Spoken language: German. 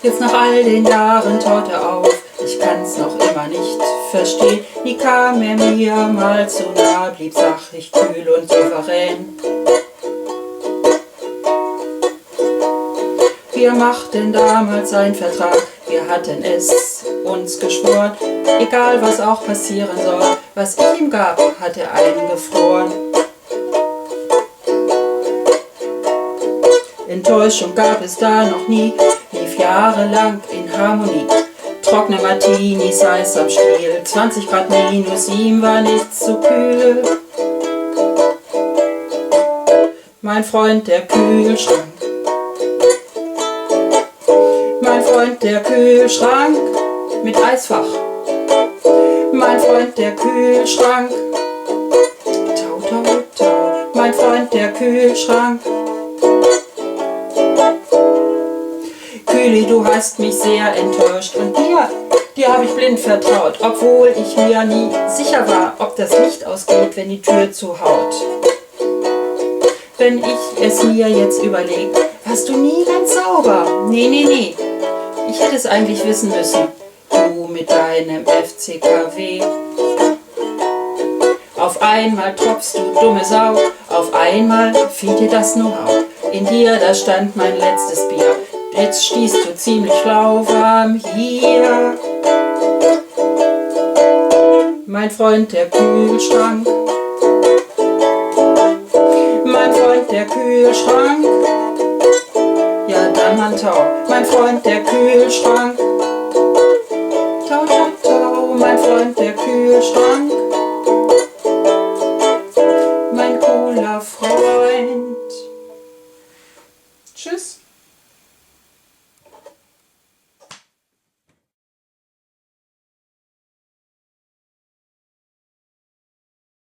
Jetzt nach all den Jahren taut er auf, ich kann's noch immer nicht verstehen. Nie kam er mir mal zu nah, blieb sachlich, kühl und souverän. Wir machten damals einen Vertrag, wir hatten es uns geschworen. Egal was auch passieren soll, was ich ihm gab, hat er eingefroren. Enttäuschung gab es da noch nie, lief jahrelang in Harmonie. Trockene Martinis, Eis am Stiel, 20 Grad minus, ihm war nichts zu kühl. Mein Freund der Kühlschrank, mein Freund der Kühlschrank mit Eisfach. Mein Freund der Kühlschrank, tau, tau, tau. Mein Freund der Kühlschrank. Kühli, du hast mich sehr enttäuscht und dir habe ich blind vertraut, obwohl ich mir nie sicher war, ob das Licht ausgeht, wenn die Tür zuhaut. Wenn ich es mir jetzt überleg, warst du nie ganz sauber. Nee, ich hätte es eigentlich wissen müssen, du mit deinem FCKW. Auf einmal tropfst du, dumme Sau, auf einmal fiel dir das Know-how. In dir, da stand mein letztes Bier. Jetzt stießt du ziemlich lauwarm hier. Mein Freund der Kühlschrank, mein Freund der Kühlschrank. Ja, dann Handtau, mein Freund der Kühlschrank. Tau, tau, tau, mein Freund der Kühlschrank. Mein cooler Freund. Tschüss.